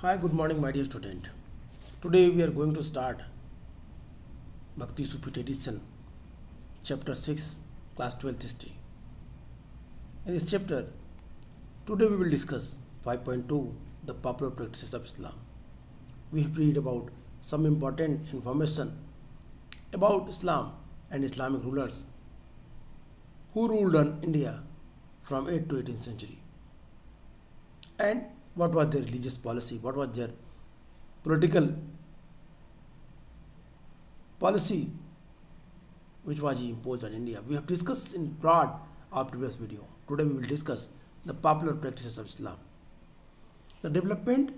Hi, good morning, my dear student. Today we are going to start Bhakti Supit edition, chapter 6, class 12th history. In this chapter, today we will discuss 5.2 the popular practices of Islam. We will read about some important information about Islam and Islamic rulers who ruled on India from 8th to 18th century and what was their religious policy, what was their political policy which was imposed on India. We have discussed in broad our previous video. Today we will discuss the popular practices of Islam. The development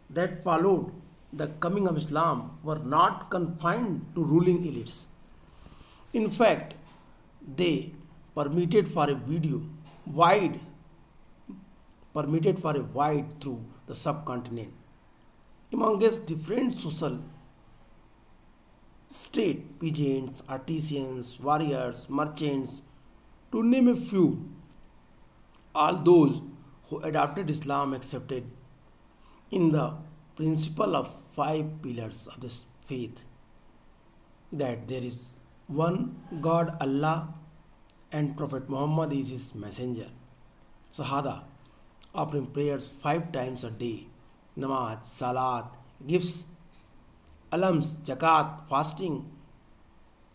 that followed the coming of Islam were not confined to ruling elites. In fact, they permitted for a wide through the subcontinent. Amongst different social state, peasants, artisans, warriors, merchants, to name a few, all those who adopted Islam accepted in the principle of five pillars of this faith that there is one God Allah and Prophet Muhammad is his messenger. Shahada, offering prayers 5 times a day, namaz, salat, gifts, alms, zakat, fasting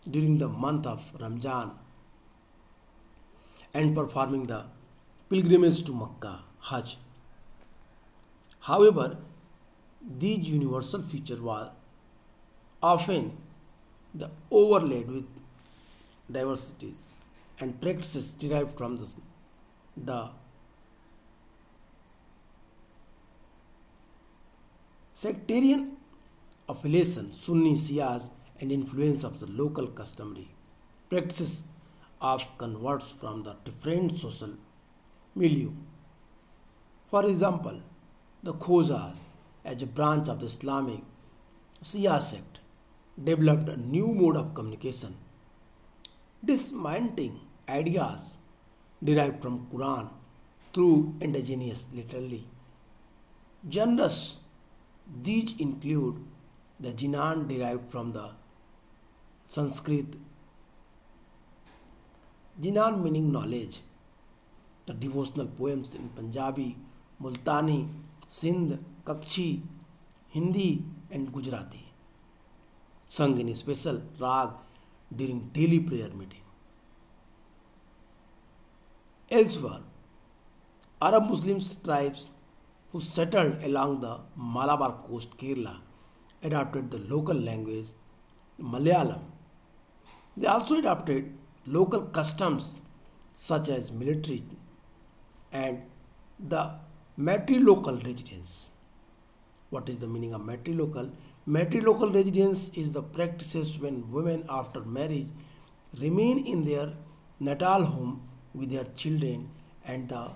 during the month of Ramjan, and performing the pilgrimage to Makkah, Hajj. However, these universal features were often overlaid with diversities and practices derived from the sectarian affiliation, Sunni Shias, and influence of the local customary practices of converts from the different social milieu. For example, the Khozas, as a branch of the Islamic Shia sect, developed a new mode of communication, dismantling ideas derived from Quran through indigenous literally genres. These include the Jinan derived from the Sanskrit Jinan meaning knowledge, the devotional poems in Punjabi, Multani, Sindh, Kakshi, Hindi and Gujarati, sung in a special rag during daily prayer meeting. Elsewhere, Arab Muslim tribes who settled along the Malabar coast Kerala adopted the local language Malayalam. They also adopted local customs such as military and the matrilocal residence. What is the meaning of matrilocal? Matrilocal residence is the practices when women after marriage remain in their natal home with their children and the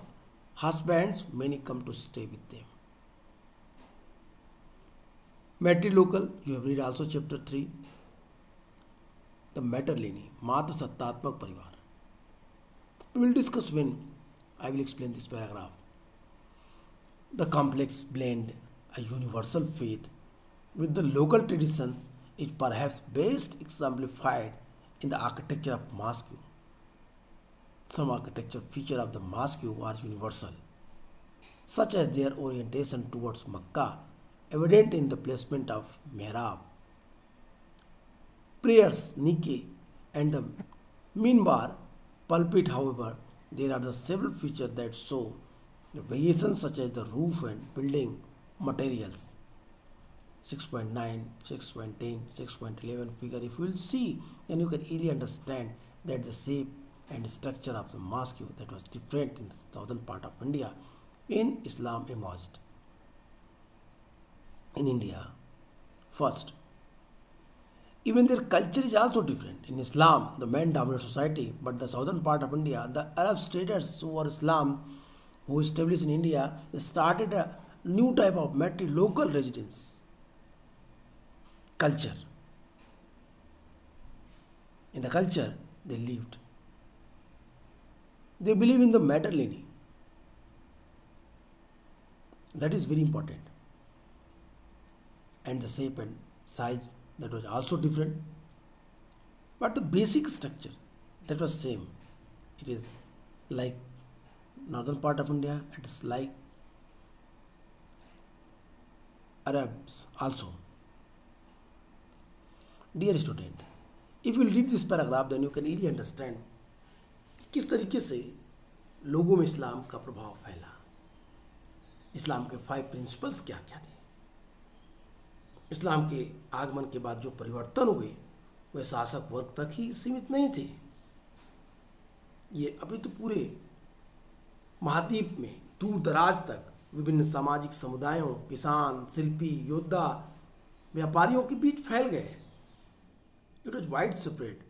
husbands many come to stay with them. Matrilocal, you have read also chapter 3. The Matrilineal, Matra Sattatmak Parivar. We will discuss when I will explain this paragraph. The complex blend a universal faith with the local traditions is perhaps best exemplified in the architecture of mosque. Some architectural features of the mosque are universal, such as their orientation towards Makkah, evident in the placement of mihrab, prayers, niqab, and the minbar pulpit. However, there are the several features that show the variations such as the roof and building materials. 6.9, 6.10, 6.11 figure. If you will see, then you can easily understand that the shape and structure of the mosque that was different in the southern part of India when Islam emerged in India. First, even their culture is also different. In Islam, the men dominate society, but the southern part of India, the Arab traders who were Islam, who established in India, they started a new type of local residence culture. In the culture they lived, they believe in the matrilineal. That is very important. and the shape and size that was also different, but the basic structure that was same. It is like northern part of India, it is like Arabs also. Dear student, if you read this paragraph then you can easily understand किस तरीके से लोगों में इस्लाम का प्रभाव फैला, इस्लाम के 5 principles क्या क्या थे। इस्लाम के आगमन के बाद जो परिवर्तन हुए वे शासक वर्ग तक ही सीमित नहीं थे, ये अभी तो पूरे महाद्वीप में दूर दराज तक विभिन्न सामाजिक समुदायों, किसान, शिल्पी, योद्धा, व्यापारियों के बीच फैल गए। It was wide spread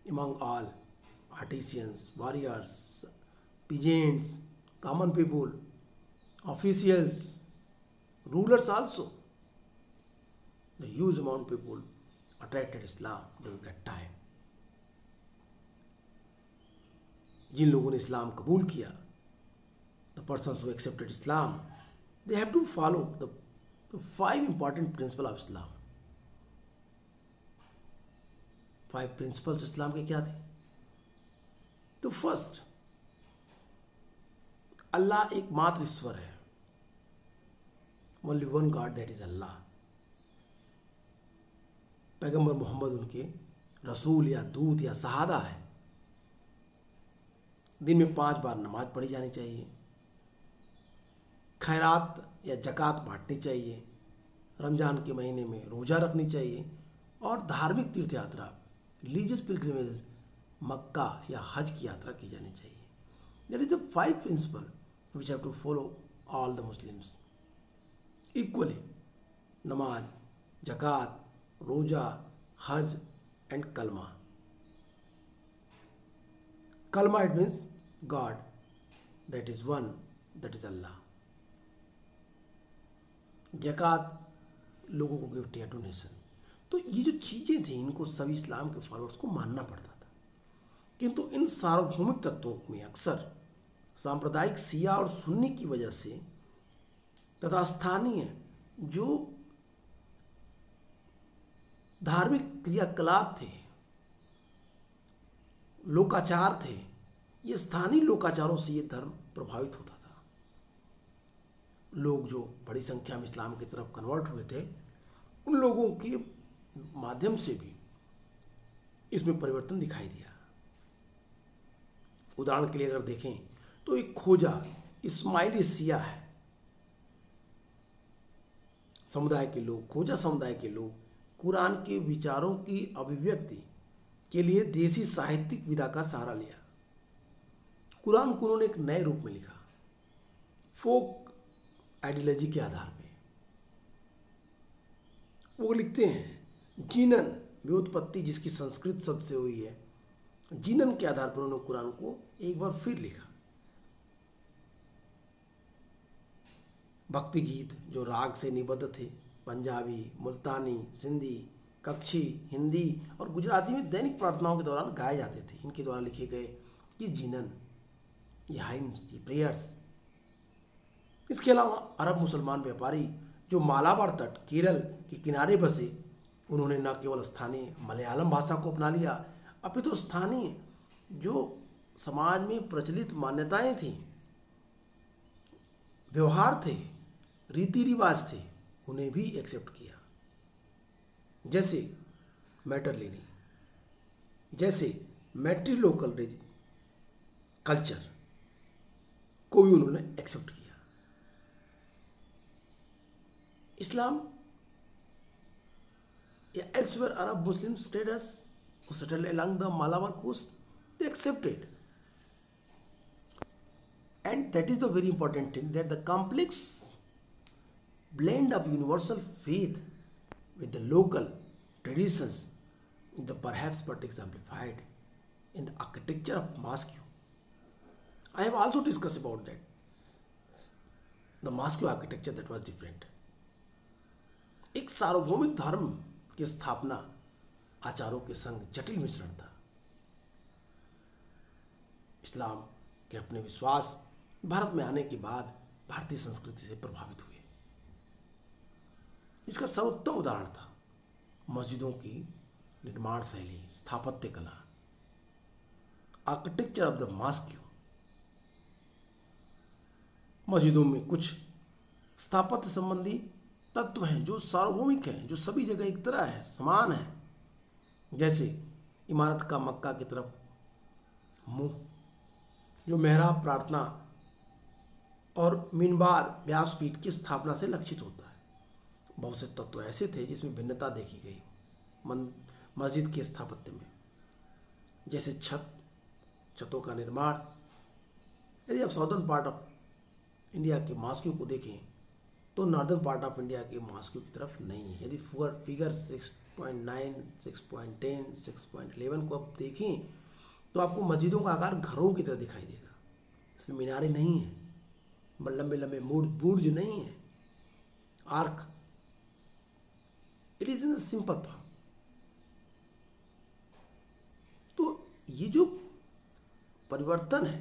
among all artisans, warriors, peasants, common people, officials, rulers also. The huge amount of people attracted Islam during that time. जिन लोगों ने इस्लाम कबूल किया, the persons who accepted Islam, they have to follow the 5 important principles of Islam. 5 principles इस्लाम के क्या थे? तो first, अल्लाह एकमात्र ईश्वर है, only one God, that is Allah. पैगंबर मोहम्मद उनके रसूल या दूत या शहादा है। दिन में 5 बार नमाज पढ़ी जानी चाहिए, खैरात या जक़ात बांटनी चाहिए, रमज़ान के महीने में रोज़ा रखनी चाहिए और धार्मिक तीर्थ यात्रा, रिलीजियस पिलग्रिमेज, मक्का या हज की यात्रा की जानी चाहिए। That is the 5 principle which have to follow all the Muslims equally. Namaz, zakat, roza, Hajj and kalma. Kalma it means God, that is one, that is Allah. जक़ात लोगों को गिफ्ट या डोनेशन। तो ये जो चीज़ें थी इनको सभी इस्लाम के फॉलोअर्स को मानना पड़ता था, किंतु इन सार्वभौमिक तत्वों में अक्सर सांप्रदायिक शिया और सुन्नी की वजह से तथा स्थानीय जो धार्मिक क्रियाकलाप थे, लोकाचार थे, ये स्थानीय लोकाचारों से ये धर्म प्रभावित होता था। लोग जो बड़ी संख्या में इस्लाम की तरफ कन्वर्ट हुए थे, उन लोगों के माध्यम से भी इसमें परिवर्तन दिखाई दिया। उदाहरण के लिए अगर देखें तो एक खोजा इस्माइली शिया है समुदाय के लोग, खोजा समुदाय के लोग कुरान के विचारों की अभिव्यक्ति के लिए देसी साहित्यिक विधा का सहारा लिया। कुरान को उन्होंने एक नए रूप में लिखा, फोक आइडियोलॉजी के आधार पे। वो लिखते हैं जीनन, व्युत्पत्ति जिसकी संस्कृत शब्द से हुई है, जीनन के आधार पर उन्होंने कुरान को एक बार फिर लिखा। भक्ति गीत जो राग से निबद्ध थे, पंजाबी, मुल्तानी, सिंधी, कच्छी, हिंदी और गुजराती में दैनिक प्रार्थनाओं के दौरान गाए जाते थे, इनके द्वारा लिखे गए ये जीनन, ये हाइम्स, ये प्रेयर्स। इसके अलावा अरब मुसलमान व्यापारी जो मालाबार तट, केरल के किनारे बसे, उन्होंने न केवल स्थानीय मलयालम भाषा को अपना लिया, अपितु तो स्थानीय जो समाज में प्रचलित मान्यताएं थीं, व्यवहार थे, रीति रिवाज थे, उन्हें भी एक्सेप्ट किया। जैसे मैटरलिनी, जैसे मैट्रिलोकल कल्चर को भी उन्होंने एक्सेप्ट किया। इस्लाम या elsewhere Arab Muslim status who settled along the Malabar coast, they accepted. And that is the very important thing, that the complex blend of universal faith with the local traditions is the perhaps but exemplified in the architecture of Mosque. I have also discussed about that. The Mosque architecture that was different. एक सार्वभौमिक धर्म की स्थापना आचारों के संग जटिल मिश्रण था। इस्लाम के अपने विश्वास भारत में आने के बाद भारतीय संस्कृति से प्रभावित हुए। इसका सर्वोत्तम उदाहरण था मस्जिदों की निर्माण शैली, स्थापत्य कला, आर्किटेक्चर ऑफ द मॉस्क। मस्जिदों में कुछ स्थापत्य संबंधी तत्व हैं जो सार्वभौमिक हैं, जो सभी जगह एक तरह है, समान है। जैसे इमारत का मक्का की तरफ मुंह, जो मेहराब प्रार्थना और मिनबार व्यासपीठ की स्थापना से लक्षित होता है। बहुत से तत्व ऐसे थे जिसमें भिन्नता देखी गई मस्जिद के स्थापत्य में, जैसे छतों का निर्माण। यदि आप साउदर्न पार्ट ऑफ इंडिया के मॉस्कों को देखें तो नॉर्दर्न पार्ट ऑफ इंडिया के मॉस्कों की तरफ नहीं है। यदि फिगर 6.9, 6.10, 6.11 को आप देखें तो आपको मस्जिदों का आकार घरों की तरह दिखाई देगा। इसमें मीनारें नहीं हैं, लंबे लंबे बुर्ज नहीं है, arc. It is in the simple form. तो ये जो परिवर्तन है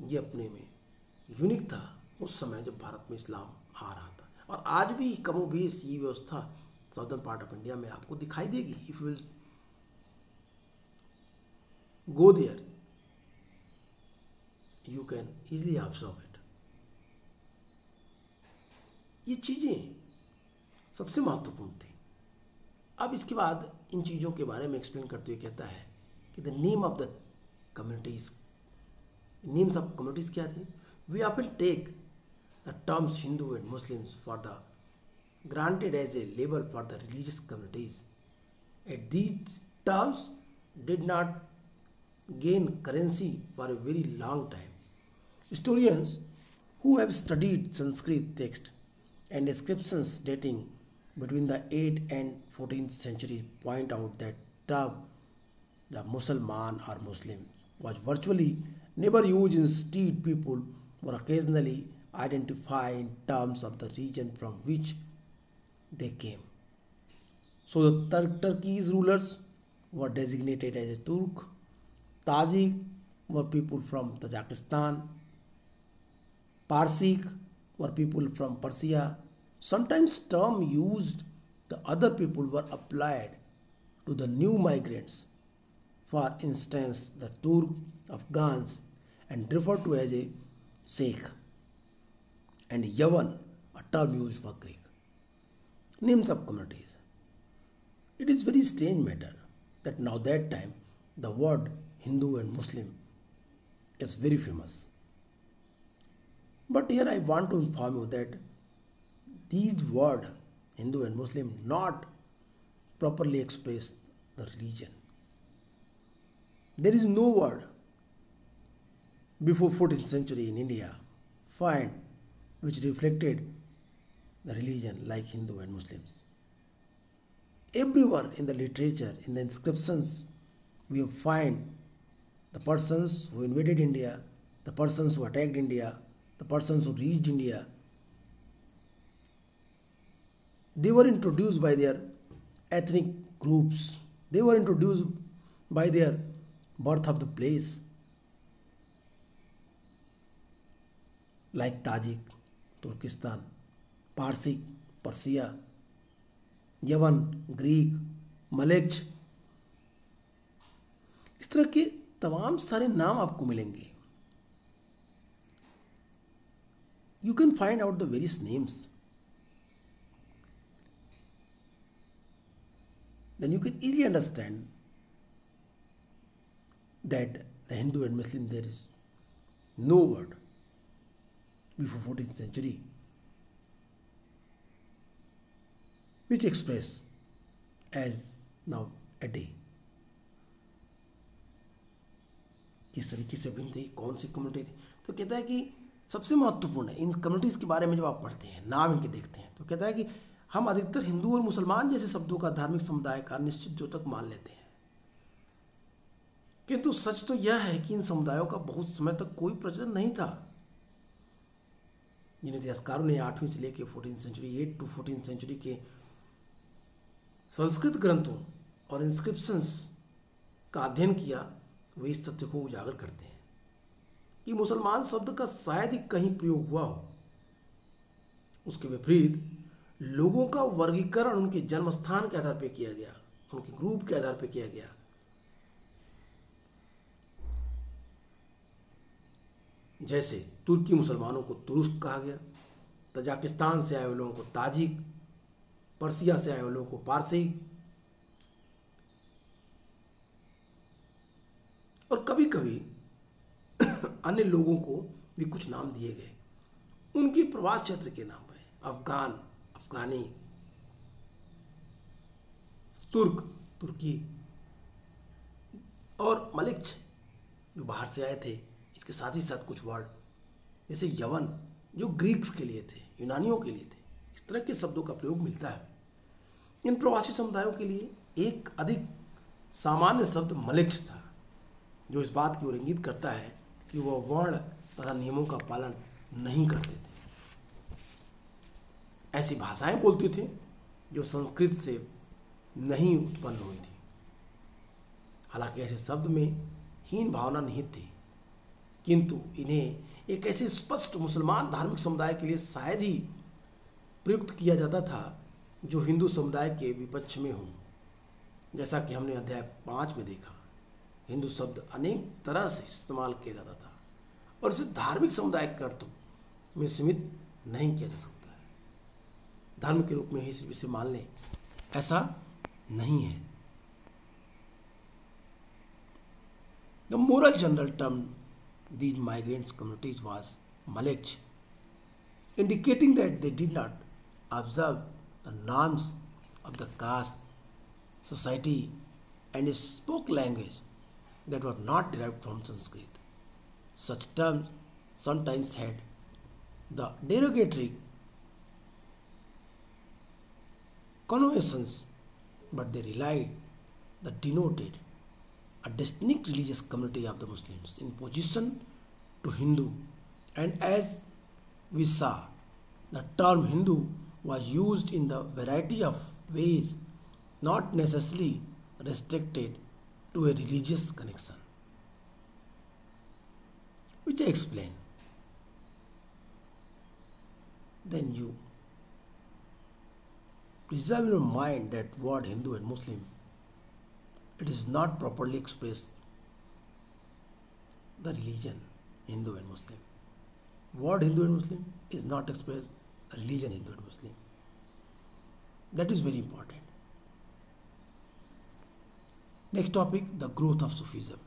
ये अपने में यूनिक था उस समय जब भारत में इस्लाम आ रहा था, और आज भी कमोबेश ये व्यवस्था साउदर्न पार्ट ऑफ इंडिया में आपको दिखाई देगी। If you will go there you can easily observe it. ये चीज़ें सबसे महत्वपूर्ण थी। अब इसके बाद इन चीज़ों के बारे में एक्सप्लेन करते हुए कहता है कि the name of the communities, names of communities क्या थे? We often take the terms Hindu and Muslims for the granted as a label for the religious communities. Yet these terms did not gain currency for a very long time. Historians who have studied Sanskrit text and inscriptions dating between the 8th and 14th century point out that term, the Musalman or Muslim, was virtually never used. Instead, people were occasionally identified in terms of the region from which they came. So the Turkish rulers were designated as a Turk. Tajik were people from Tajikistan. Parsik were people from Persia. Sometimes term used the other people were applied to the new migrants. For instance, the Turk Afghans and referred to as a Sheikh, and Yavan, a term used for Greek. Names of communities. It is very strange matter that now that time the word Hindu and Muslim is very famous. But here I want to inform you that these words Hindu and Muslim not properly express the religion. There is no word before 14th century in India find which reflected the religion like Hindu and Muslims. Everywhere in the literature, in the inscriptions, we find the persons who invaded India, the persons who attacked India, the persons who reached India. They were introduced by their ethnic groups. They were introduced by their birth of the place, like Tajik, Turkestan, Parsik, Persia, यवन, Greek, मलेच्छ, इस तरह के तमाम सारे नाम आपको मिलेंगे. You can find out the various names. Then you can easily understand that the Hindu and Muslim there is no word before 14th century which express as now a day. किस तरीके से भिन्न थी, कौन सी कम्युनिटी थी? तो कहता है कि सबसे महत्वपूर्ण है इन कम्युनिटीज़ के बारे में जब आप पढ़ते हैं, नाम इनके देखते हैं, तो कहता है कि हम अधिकतर हिंदू और मुसलमान जैसे शब्दों का धार्मिक समुदाय का निश्चित जो तक मान लेते हैं, किंतु सच तो यह है कि इन समुदायों का बहुत समय तक कोई प्रचलन नहीं था. जिन इतिहासकारों ने 8वीं से लेकर 14th century, 8 to 14th century के संस्कृत ग्रंथों और इंस्क्रिप्शंस का अध्ययन किया, वे इस तथ्य को उजागर करते हैं कि मुसलमान शब्द का शायद ही कहीं प्रयोग हुआ हो. उसके विपरीत लोगों का वर्गीकरण उनके जन्म स्थान के आधार पर किया गया, उनके ग्रुप के आधार पर किया गया। जैसे तुर्की मुसलमानों को तुरुस्क कहा गया, तजाकिस्तान से आए हुए लोगों को ताजिक, पर्सिया से आए हुए लोगों को पारसी, और कभी कभी अन्य लोगों को भी कुछ नाम दिए गए उनके प्रवास क्षेत्र के नाम है। अफगान, अफगानी, तुर्क, तुर्की, और मलिक्च जो बाहर से आए थे। इसके साथ ही साथ कुछ वर्ड जैसे यवन जो ग्रीक्स के लिए थे, यूनानियों के लिए थे, इस तरह के शब्दों का प्रयोग मिलता है। इन प्रवासी समुदायों के लिए एक अधिक सामान्य शब्द मलिक्च था, जो इस बात की ओर इंगित करता है कि वह वर्ण तथा नियमों का पालन नहीं करते थे, ऐसी भाषाएं बोलते थे जो संस्कृत से नहीं उत्पन्न हुई थी। हालांकि ऐसे शब्द में हीन भावना निहित थी, किंतु इन्हें एक ऐसे स्पष्ट मुसलमान धार्मिक समुदाय के लिए शायद ही प्रयुक्त किया जाता था जो हिंदू समुदाय के विपक्ष में हो। जैसा कि हमने अध्याय 5 में देखा, हिंदू शब्द अनेक तरह से इस्तेमाल किया जाता था और इसे धार्मिक समुदाय के अर्थ में सीमित नहीं किया जा सकता है। धर्म के रूप में ही सिर्फ इसे मान लें, ऐसा नहीं है। The moral general term these migrants communities was Malech, indicating that they did not observe the norms of the caste society and spoke language that were not derived from Sanskrit. Such terms sometimes had the derogatory connotations, but they relied that denoted a distinct religious community of the Muslims in opposition to Hindu, and as we saw, the term Hindu was used in the variety of ways not necessarily restricted to a religious connection, which I explain. Then you preserve in your mind that word Hindu and Muslim, it is not properly expressed the religion Hindu and Muslim. Word Hindu and Muslim is not expressed the religion Hindu and Muslim. That is very important. Next topic, the growth of Sufism.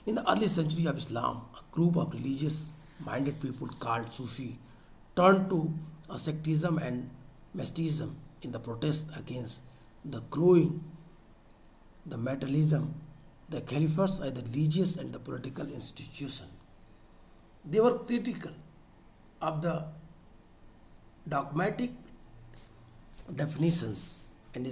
In the early century of Islam, a group of religious minded people called Sufi turned to asceticism and mysticism in the protest against the growing the materialism, the caliphates are the religious and the political institution. They were critical of the dogmatic definitions and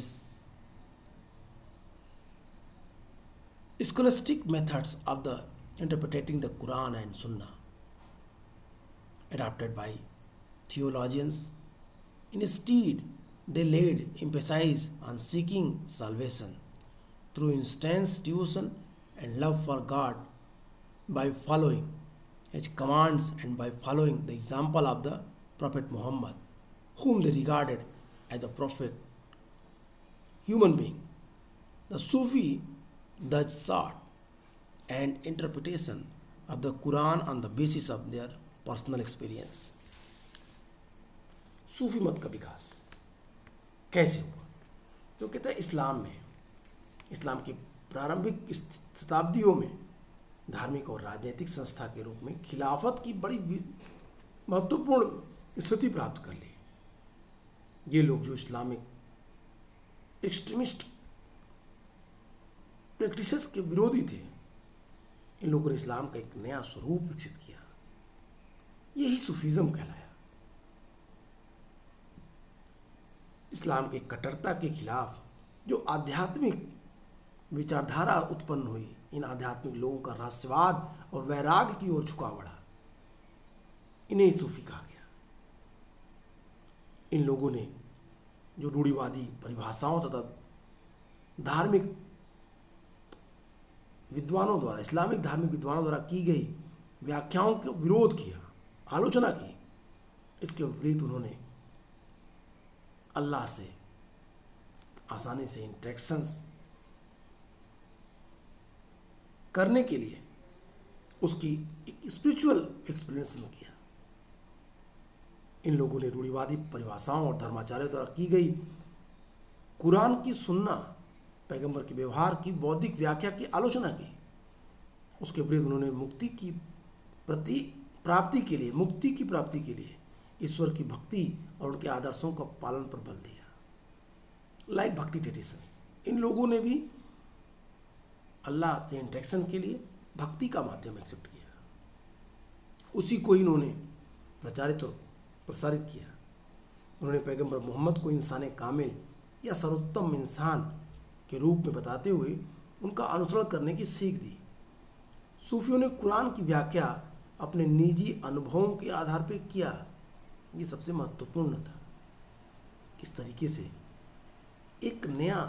scholastic methods of the interpreting the Quran and Sunnah adopted by theologians. Instead, they laid emphasis on seeking salvation through institution and love for God by following His commands and by following the example of the Prophet Muhammad, whom they regarded as a prophet, human being. The Sufi thus sought an interpretation of the Quran on the basis of their personal experience. सूफी मत का विकास कैसे हुआ? तो कहते हैं इस्लाम की प्रारंभिक शताब्दियों में धार्मिक और राजनीतिक संस्था के रूप में खिलाफत की बड़ी महत्वपूर्ण स्थिति प्राप्त कर ली। ये लोग जो इस्लामिक एक्सट्रीमिस्ट प्रैक्टिसेस के विरोधी थे, इन लोगों ने इस्लाम का एक नया स्वरूप विकसित किया, यही सूफीज्म कहलाया। इस्लाम की कट्टरता के खिलाफ जो आध्यात्मिक विचारधारा उत्पन्न हुई, इन आध्यात्मिक लोगों का रहस्यवाद और वैराग्य की ओर झुकाव बढ़ा, इन्हें सूफी कहा गया। इन लोगों ने जो रूढ़िवादी परिभाषाओं तथा धार्मिक विद्वानों द्वारा, इस्लामिक धार्मिक विद्वानों द्वारा की गई व्याख्याओं का विरोध किया, आलोचना की। इसके विपरीत उन्होंने अल्लाह से आसानी से इंटरेक्शंस करने के लिए उसकी एक स्पिरिचुअल एक्सप्लेनेशन किया। इन लोगों ने रूढ़िवादी परिभाषाओं और धर्माचार्यों द्वारा की गई कुरान की सुन्ना, पैगंबर के व्यवहार की बौद्धिक व्याख्या की आलोचना की। उसके विरुद्ध उन्होंने मुक्ति की प्राप्ति के लिए ईश्वर की भक्ति और उनके आदर्शों का पालन पर बल दिया। लाइक भक्ति ट्रेडिशंस, इन लोगों ने भी अल्लाह से इंटरेक्शन के लिए भक्ति का माध्यम एक्सेप्ट किया। उसी को इन्होंने प्रचारित और प्रसारित किया। उन्होंने पैगंबर मोहम्मद को इंसान कामिल या सर्वोत्तम इंसान के रूप में बताते हुए उनका अनुसरण करने की सीख दी। सूफियों ने कुरान की व्याख्या अपने निजी अनुभवों के आधार पर किया। ये सबसे महत्वपूर्ण था। इस तरीके से एक नया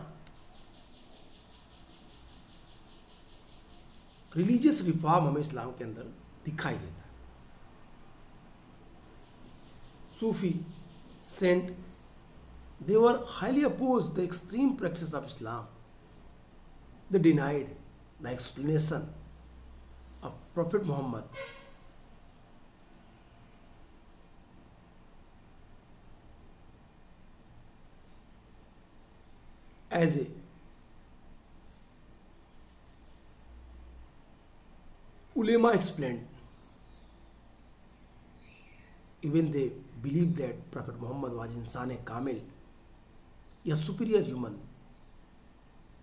रिलीजियस रिफॉर्म हमें इस्लाम के अंदर दिखाई देता है। Sufi saint, they were highly opposed the extreme practice of Islam. They denied the explanation of Prophet Muhammad as a ulema explained. Even they believed that Prophet Muhammad was insan kamil, a superior human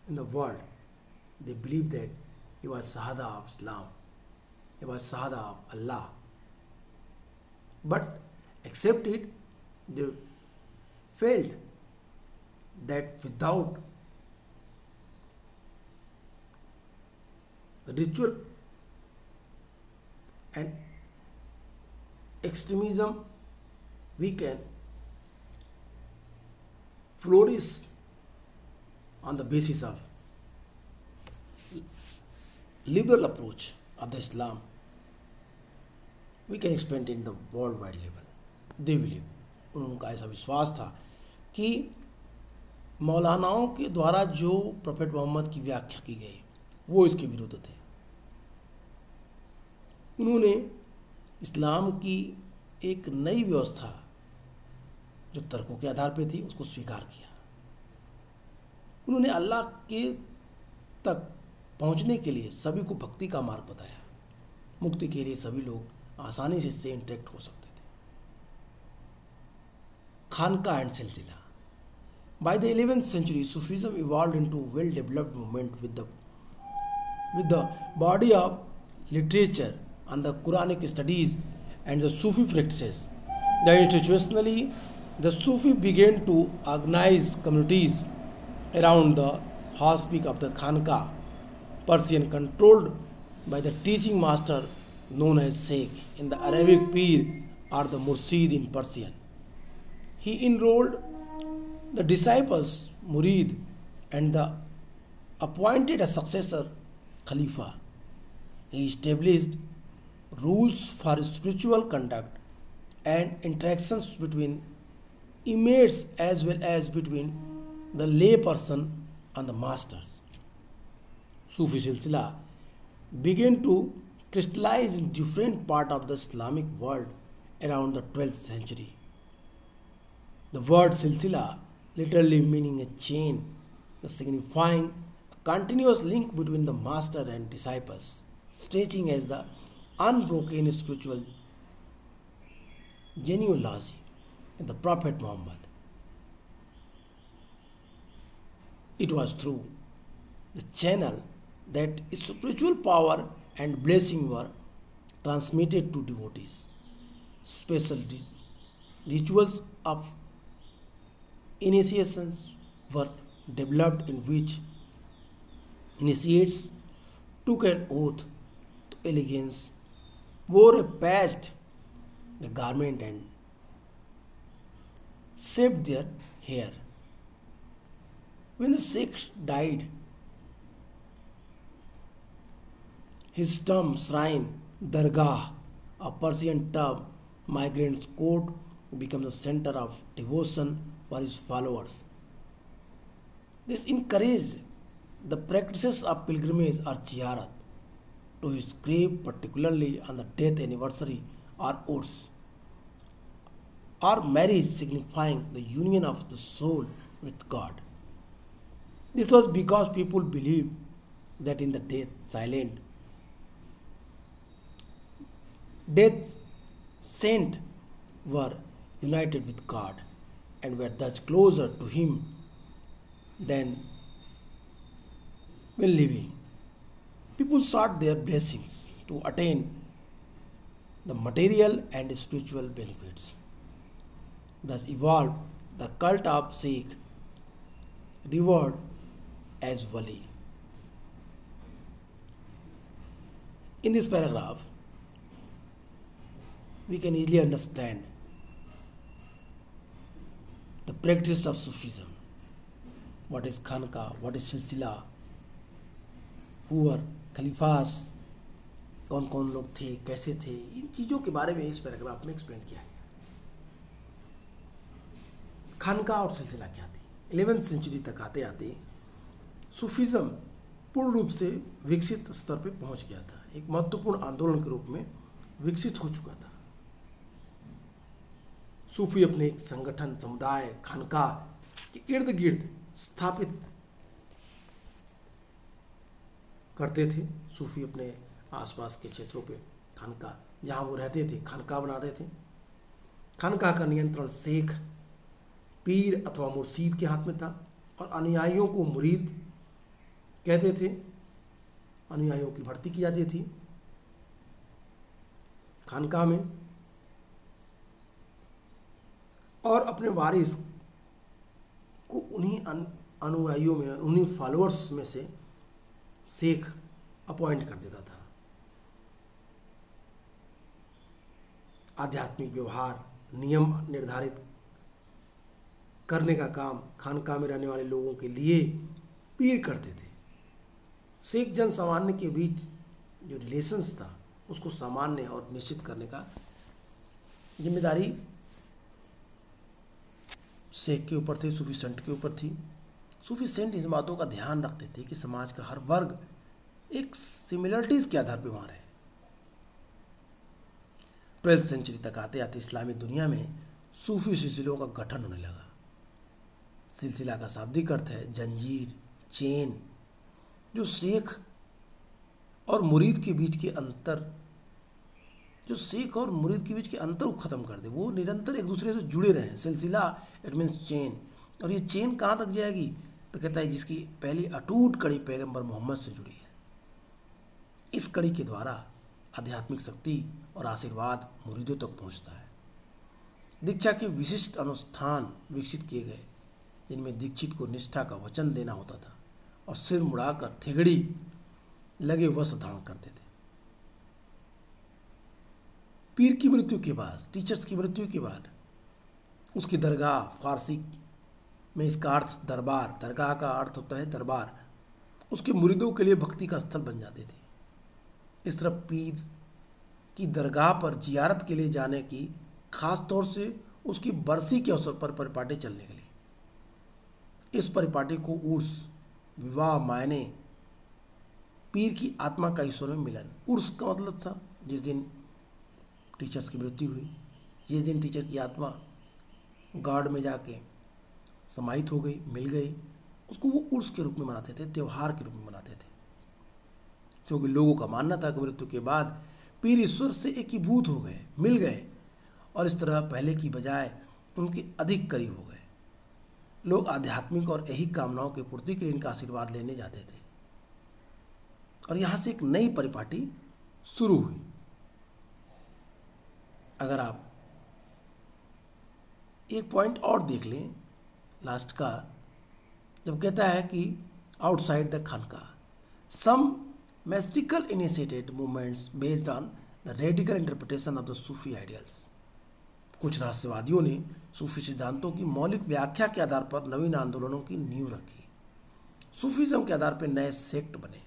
in the world. They believed that he was Shahada of Islam, he was Shahada of Allah. But except it, they felt that without ritual and extremism, we can flourish on the basis of liberal approach of the Islam. We can expand in the worldwide level. They believe, उनका ऐसा विश्वास था कि मौलानाओं के द्वारा जो prophet Mohammad की व्याख्या की गई वो इसके विरुद्ध थे। उन्होंने इस्लाम की एक नई व्यवस्था जो तर्कों के आधार पर थी उसको स्वीकार किया। उन्होंने अल्लाह के तक पहुंचने के लिए सभी को भक्ति का मार्ग बताया। मुक्ति के लिए सभी लोग आसानी से इससे इंटरेक्ट हो सकते थे। खानका एंड सिलसिला। By the 11th century, Sufism evolved into a well-developed movement with the body of literature and the Quranic studies and the Sufi practices. Institutionally, the Sufi began to organize communities around the house-peak of the Khanka, Persian, controlled by the teaching master known as Sheikh, in the Arabic Pir or the Mursid in Persian. He enrolled the disciples, Murid, and appointed a successor, Khalifa. He established rules for spiritual conduct and interactions between inmates as well as between the lay person and the masters. Sufi Silsila began to crystallize in different parts of the Islamic world around the 12th century. The word Silsila literally meaning a chain, signifying a continuous link between the master and disciples, stretching as the unbroken spiritual genealogy in the Prophet Muhammad. It was through the channel that spiritual power and blessing were transmitted to devotees. Special rituals of initiations were developed in which initiates took an oath to elegance, wore a patched garment and shaved their hair. When the Sheikh died, his tomb, shrine, dargah, a Persian term, migrants' court, became the center of devotion for his followers. This encouraged the practices of pilgrimage or ziyarat to his grave, particularly on the death anniversary or urs, or marriage signifying the union of the soul with God. This was because people believed that in the death saint were united with God and were thus closer to Him than when living. People sought their blessings to attain the material and spiritual benefits. Thus evolved the cult of Sikh, revered as Wali. In this paragraph, we can easily understand the practice of Sufism. What is Khanka, what is Silsila, who were खलीफास, कौन कौन लोग थे, कैसे थे, इन चीज़ों के बारे में इस पैराग्राफ में एक्सप्लेन किया गया। खानका और सिलसिला क्या थी। 11वीं सेंचुरी तक आते आते सूफीज़म पूर्ण रूप से विकसित स्तर पर पहुंच गया था, एक महत्वपूर्ण आंदोलन के रूप में विकसित हो चुका था। सूफी अपने एक संगठन, समुदाय, खानका के इर्द गिर्द स्थापित करते थे। सूफी अपने आसपास के क्षेत्रों पे खानका, जहाँ वो रहते थे, खानका बनाते थे। खानका का नियंत्रण शेख, पीर अथवा मुर्शीद के हाथ में था और अनुयायियों को मुरीद कहते थे। अनुयायियों की भर्ती की जाती थी खानका में और अपने वारिस को उन्हीं अनुयायियों में, उन्हीं फॉलोअर्स में से शेख अपॉइंट कर देता था। आध्यात्मिक व्यवहार, नियम निर्धारित करने का काम खानका में रहने वाले लोगों के लिए पीर करते थे। शेख जन सामान्य के बीच जो रिलेशंस था उसको सामान्य और निश्चित करने का जिम्मेदारी शेख के ऊपर थी, सूफी संत के ऊपर थी। सूफी सेंट इस बातों का ध्यान रखते थे कि समाज का हर वर्ग एक सिमिलरिटीज के आधार पर वहाँ रहे। 12वीं सेंचुरी तक आते आते इस्लामी दुनिया में सूफी सिलसिलों का गठन होने लगा। सिलसिला का शाब्दिक अर्थ है जंजीर, चेन, जो शेख और मुरीद के बीच के अंतर, जो शेख और मुरीद के बीच के अंतर को ख़त्म कर दे, वो निरंतर एक दूसरे से जुड़े रहें। सिलसिला इट मीन्स चेन। और ये चेन कहाँ तक जाएगी, तो कहता है जिसकी पहली अटूट कड़ी पैगंबर मोहम्मद से जुड़ी है। इस कड़ी के द्वारा आध्यात्मिक शक्ति और आशीर्वाद मुरीदों तक पहुँचता है। दीक्षा के विशिष्ट अनुष्ठान विकसित किए गए, जिनमें दीक्षित को निष्ठा का वचन देना होता था और सिर मुड़ाकर ठेगड़ी लगे वस्त्र धारण करते थे। पीर की मृत्यु के बाद, टीचर्स की मृत्यु के बाद उसकी दरगाह, फारसी में इसका अर्थ दरबार, दरगाह का अर्थ होता है दरबार, उसके मुरीदों के लिए भक्ति का स्थल बन जाते थे। इस तरह पीर की दरगाह पर जियारत के लिए जाने की, खास तौर से उसकी बरसी के अवसर पर परिपाटी चलने के लिए। इस परिपाटी को उर्स, विवाह मायने, पीर की आत्मा का ईश्वर में मिलन। उर्स का मतलब था जिस दिन टीचर्स की मृत्यु हुई, जिस दिन टीचर की आत्मा गॉड में जाके समाहित हो गई, मिल गई, उसको वो उर्स के रूप में मनाते थे, त्यौहार के रूप में मनाते थे। क्योंकि लोगों का मानना था कि मृत्यु के बाद पीर ईश्वर से एकीभूत हो गए, मिल गए और इस तरह पहले की बजाय उनके अधिक करीब हो गए। लोग आध्यात्मिक और ऐहिक कामनाओं की पूर्ति के लिए इनका आशीर्वाद लेने जाते थे और यहाँ से एक नई परिपाटी शुरू हुई। अगर आप एक पॉइंट और देख लें लास्ट का, जब कहता है कि outside the khanqah some mystical initiated movements based on the radical interpretation of the Sufi ideals. कुछ रहस्यवादियों ने सूफी सिद्धांतों की मौलिक व्याख्या के आधार पर नवीन आंदोलनों की नींव रखी। सूफीज्म के आधार पर नए सेक्ट बने।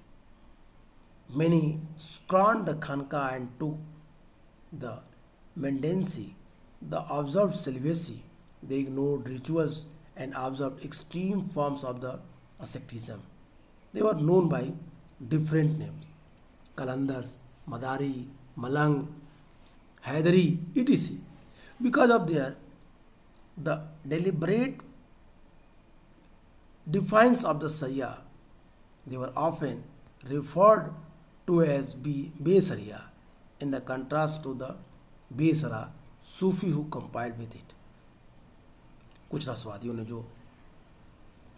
Many scorned the khanqah and to the mendicancy, the observe celibacy They ignored rituals and observed extreme forms of the asceticism. They were known by different names: Kalandars, Madari, Malang, Haidari, etc. Because of their the deliberate defiance of the Sharia, they were often referred to as Be-Sharia, in the contrast to the Be-Shara Sufi who compiled with it. कुछ रसवादियों ने जो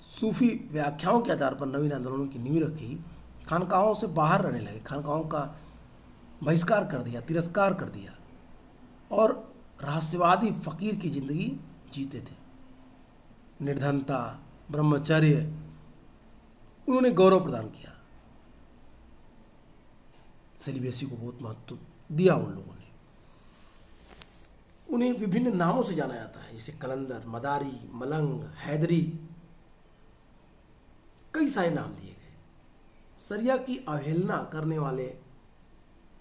सूफी व्याख्याओं के आधार पर नवीन आंदोलनों की नींव रखी, खानकाहों से बाहर रहने लगे, खानकाहों का बहिष्कार कर दिया, तिरस्कार कर दिया और रहस्यवादी फकीर की जिंदगी जीते थे। निर्धनता, ब्रह्मचर्य, उन्होंने गौरव प्रदान किया। सेलिबेसी को बहुत महत्व दिया उन लोगों ने। उन्हें विभिन्न नामों से जाना जाता है, जैसे कलंदर, मदारी, मलंग, हैदरी, कई सारे नाम दिए गए। शरिया की अवहेलना करने वाले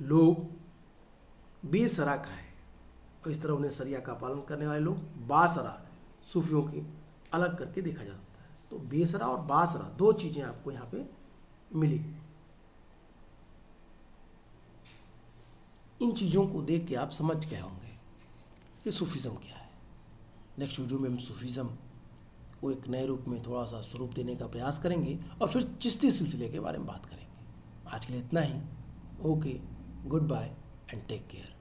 लोग बेशरा का है, और इस तरह उन्हें शरिया का पालन करने वाले लोग बाशरा सूफियों की अलग करके देखा जा सकता है। तो बेशरा और बाशरा दो चीज़ें आपको यहाँ पे मिली। इन चीज़ों को देख के आप समझ गए होंगे कि सूफिज़म क्या है। नेक्स्ट वीडियो में हम सूफिज़म को एक नए रूप में थोड़ा सा स्वरूप देने का प्रयास करेंगे और फिर चिश्ती सिलसिले के बारे में बात करेंगे। आज के लिए इतना ही। Okay, good bye and take care.